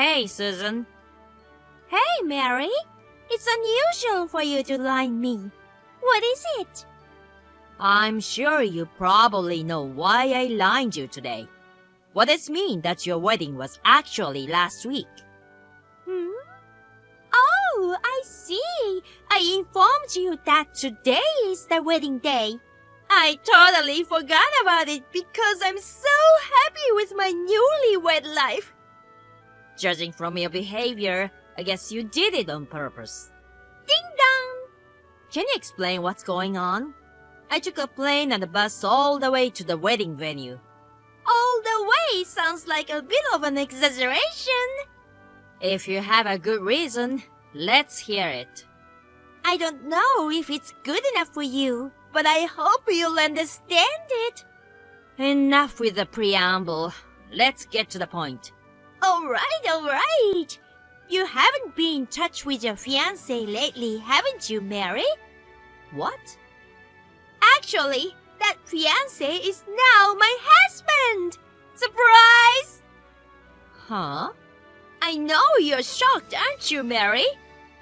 Hey, Susan. Hey, Mary. It's unusual for you to line me. What is it? I'm sure you probably know why I lined you today. What does it mean that your wedding was actually last week? Oh, I see. I informed you that today is the wedding day. I totally forgot about it because I'm so happy with my newlywed life. Judging from your behavior, I guess you did it on purpose. Ding dong! Can you explain what's going on? I took a plane and a bus all the way to the wedding venue. All the way sounds like a bit of an exaggeration. If you have a good reason, let's hear it. I don't know if it's good enough for you, but I hope you'll understand it. Enough with the preamble. Let's get to the point. All right. You haven't been in touch with your fiance lately, haven't you, Mary? What? Actually, that fiance is now my husband! Surprise! Huh? I know you're shocked, aren't you, Mary?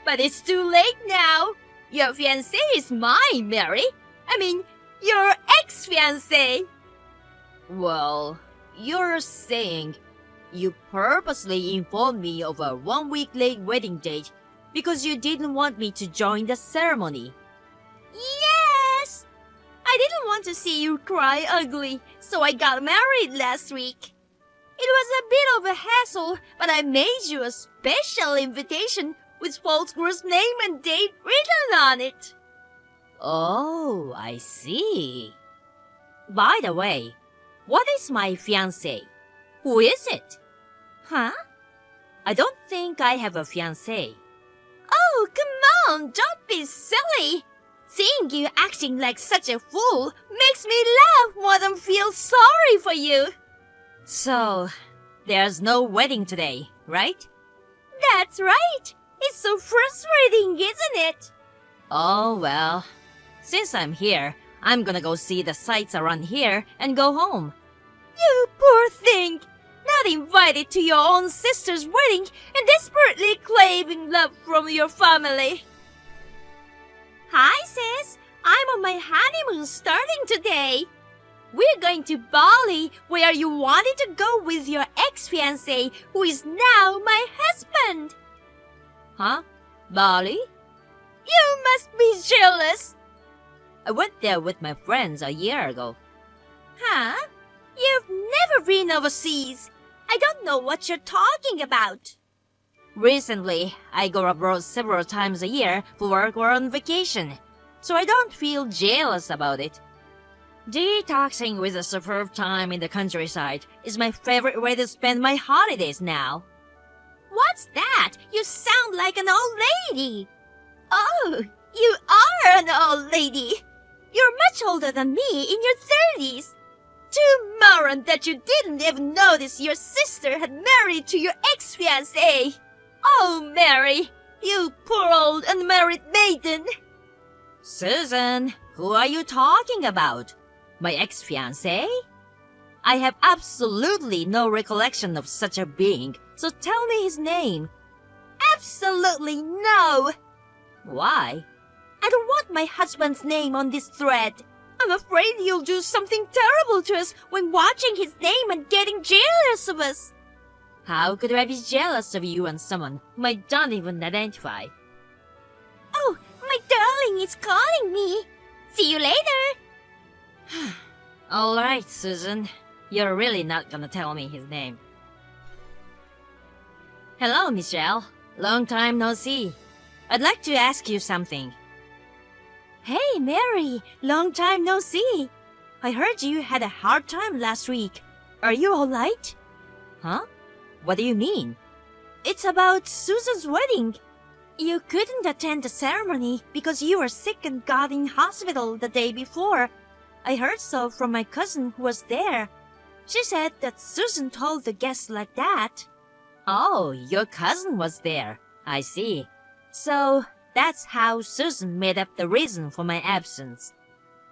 But it's too late now. Your fiance is mine, Mary. I mean, your ex-fiance. Well, you're saying you purposely informed me of a 1 week late wedding date because you didn't want me to join the ceremony. Yes! I didn't want to see you cry ugly, so I got married last week. It was a bit of a hassle, but I made you a special invitation with both groom's name and date written on it. Oh, I see. By the way, what is my fiancé? Who is it? Huh? I don't think I have a fiancé. Oh, come on, don't be silly. Seeing you acting like such a fool makes me laugh more than feel sorry for you. So, there's no wedding today, right? That's right. It's so frustrating, isn't it? Oh, well. Since I'm here, I'm gonna go see the sights around here and go home. You poor thing. Not invited to your own sister's wedding and desperately craving love from your family. Hi, sis. I'm on my honeymoon starting today. We're going to Bali, where you wanted to go with your ex-fiancé, who is now my husband. Huh? Bali? You must be jealous. I went there with my friends a year ago. Huh? You've never been overseas. I don't know what you're talking about. Recently, I go abroad several times a year for work or on vacation, so I don't feel jealous about it. Detoxing with a superb time in the countryside is my favorite way to spend my holidays now. What's that? You sound like an old lady. Oh, you are an old lady. You're much older than me in your 30s. Too moron that you didn't even notice your sister had married to your ex-fiancé. Oh, Mary, you poor old unmarried maiden. Susan, who are you talking about? My ex-fiancé? I have absolutely no recollection of such a being, so tell me his name. Absolutely no. Why? I don't want my husband's name on this thread. I'm afraid you'll do something terrible to us when watching his name and getting jealous of us. How could I be jealous of you and someone whom I don't even identify? Oh, my darling is calling me. See you later. All right, Susan. You're really not gonna tell me his name. Hello, Michelle. Long time no see. I'd like to ask you something. Hey, Mary. Long time no see. I heard you had a hard time last week. Are you all right? Huh? What do you mean? It's about Susan's wedding. You couldn't attend the ceremony because you were sick and got in hospital the day before. I heard so from my cousin who was there. She said that Susan told the guests like that. Oh, your cousin was there. I see. So, that's how Susan made up the reason for my absence.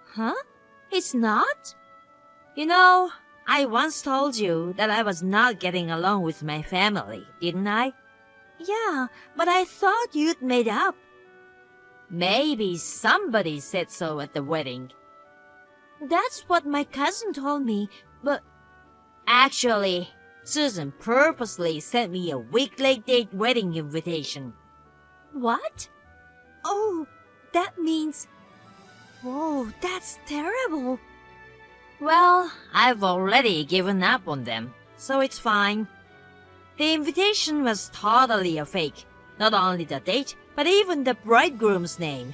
Huh? It's not? You know, I once told you that I was not getting along with my family, didn't I? Yeah, but I thought you'd made up. Maybe somebody said so at the wedding. That's what my cousin told me, but Actually, Susan purposely sent me a week late date wedding invitation. what? Oh, that means... Whoa, that's terrible. Well, I've already given up on them, so it's fine. The invitation was totally a fake. Not only the date, but even the bridegroom's name.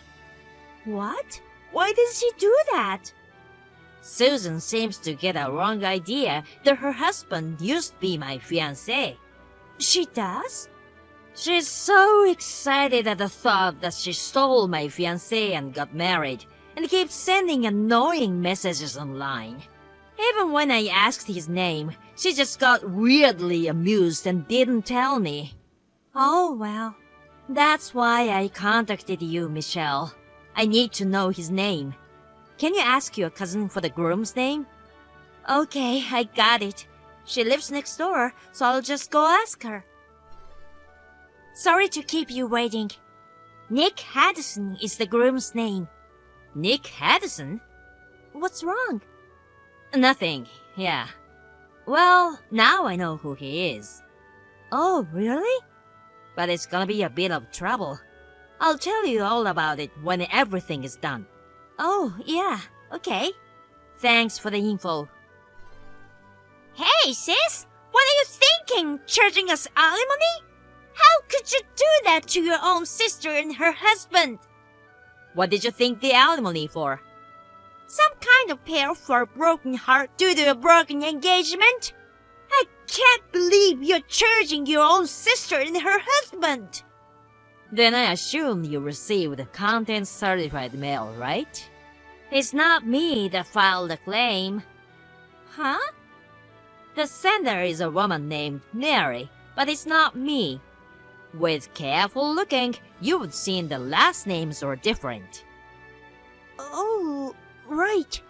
What? Why did she do that? Susan seems to get a wrong idea that her husband used to be my fiance. She does? She's so excited at the thought that she stole my fiance and got married, and keeps sending annoying messages online. Even when I asked his name, she just got weirdly amused and didn't tell me. Oh, well. That's why I contacted you, Michelle. I need to know his name. Can you ask your cousin for the groom's name? Okay, I got it. She lives next door, so I'll just go ask her. Sorry to keep you waiting. Nick Haddison is the groom's name. Nick Haddison? What's wrong? Nothing, yeah. Well, now I know who he is. Oh, really? But it's gonna be a bit of trouble. I'll tell you all about it when everything is done. Oh, yeah, okay. Thanks for the info. Hey, sis! What are you thinking? Charging us alimony? How could you do that to your own sister and her husband? What did you think the alimony for? Some kind of pair for a broken heart due to a broken engagement? I can't believe you're charging your own sister and her husband. Then I assume you received the contents certified mail, right? It's not me that filed the claim. Huh? The sender is a woman named Mary, but it's not me. With careful looking, you would see the last names are different. Oh, right.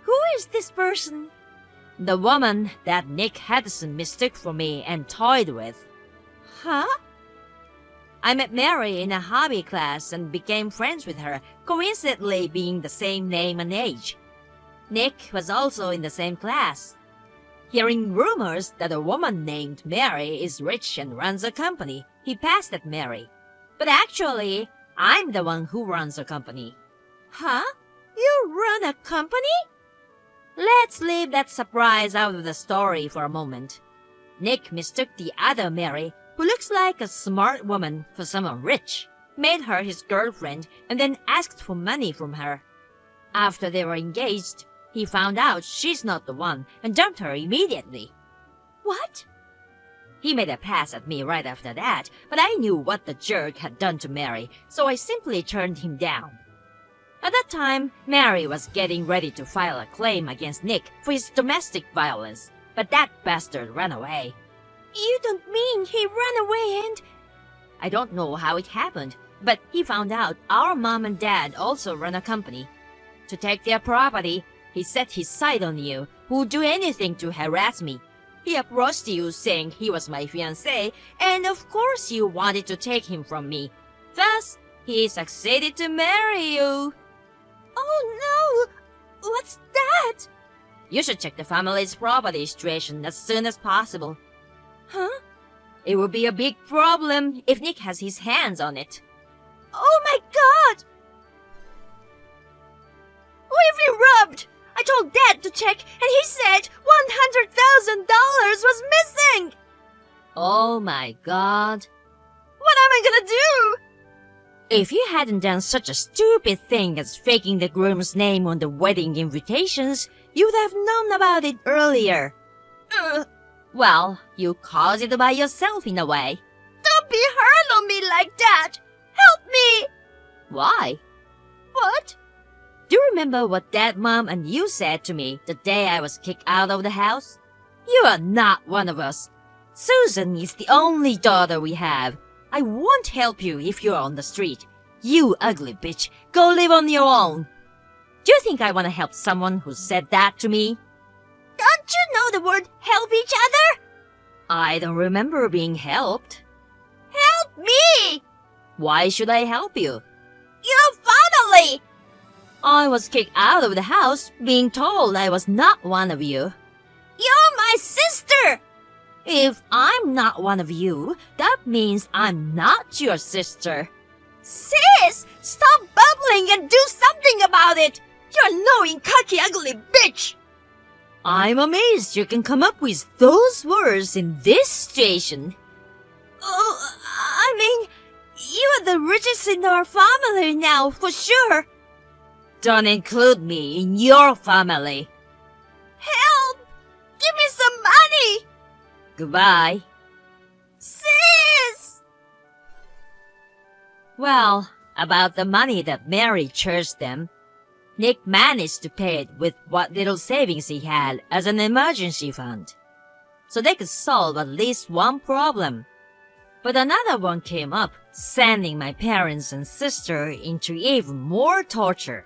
Who is this person? The woman that Nick Haddison mistook for me and toyed with. Huh? I met Mary in a hobby class and became friends with her, coincidentally being the same name and age. Nick was also in the same class. Hearing rumors that a woman named Mary is rich and runs a company, he passed at Mary. But actually, I'm the one who runs a company. Huh? You run a company? Let's leave that surprise out of the story for a moment. Nick mistook the other Mary, who looks like a smart woman, for someone rich, made her his girlfriend, and then asked for money from her. After they were engaged, he found out she's not the one and dumped her immediately. What? He made a pass at me right after that, but I knew what the jerk had done to Mary, so I simply turned him down. At that time, Mary was getting ready to file a claim against Nick for his domestic violence, but that bastard ran away. You don't mean he ran away and... I don't know how it happened, but he found out our mom and dad also run a company. To take their property, he set his sight on you, who would do anything to harass me. He approached you saying he was my fiancé, and of course you wanted to take him from me. Thus, he succeeded to marry you. Oh no! What's that? You should check the family's property situation as soon as possible. Huh? It would be a big problem if Nick has his hands on it. Oh my god! We've been robbed! I told Dad to check and he said $100,000 was missing! Oh my god. What am I gonna do? If you hadn't done such a stupid thing as faking the groom's name on the wedding invitations, you would have known about it earlier. Well, you caused it by yourself in a way. Don't be hard on me like that! Help me! Why? What? Do you remember what Dad, Mom, and you said to me the day I was kicked out of the house? You are not one of us. Susan is the only daughter we have. I won't help you if you're on the street. You ugly bitch, go live on your own. Do you think I want to help someone who said that to me? Don't you know the word help each other? I don't remember being helped. Help me! Why should I help you? Your family! I was kicked out of the house being told I was not one of you. You're my sister! If I'm not one of you, that means I'm not your sister. Sis! Stop bubbling and do something about it! You annoying, cocky, ugly bitch! I'm amazed you can come up with those words in this situation. Oh, I mean, you are the richest in our family now, for sure. Don't include me in your family. Help! Give me some money! Goodbye. Sis! Well, about the money that Mary charged them, Nick managed to pay it with what little savings he had as an emergency fund, so they could solve at least one problem. But another one came up, sending my parents and sister into even more torture.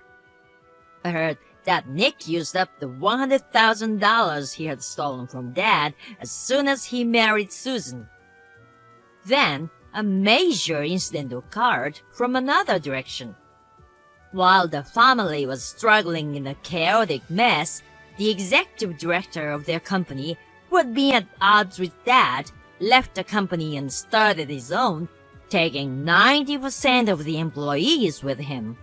I heard that Nick used up the $100,000 he had stolen from Dad as soon as he married Susan. Then, a major incident occurred from another direction. While the family was struggling in a chaotic mess, the executive director of their company, who had been at odds with Dad, left the company and started his own, taking 90% of the employees with him.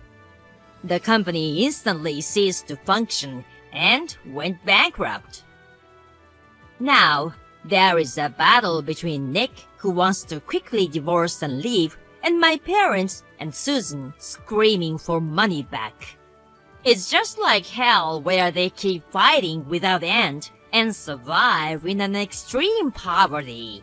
The company instantly ceased to function and went bankrupt. Now, there is a battle between Nick, who wants to quickly divorce and leave, and my parents and Susan screaming for money back. It's just like hell where they keep fighting without end and survive in an extreme poverty.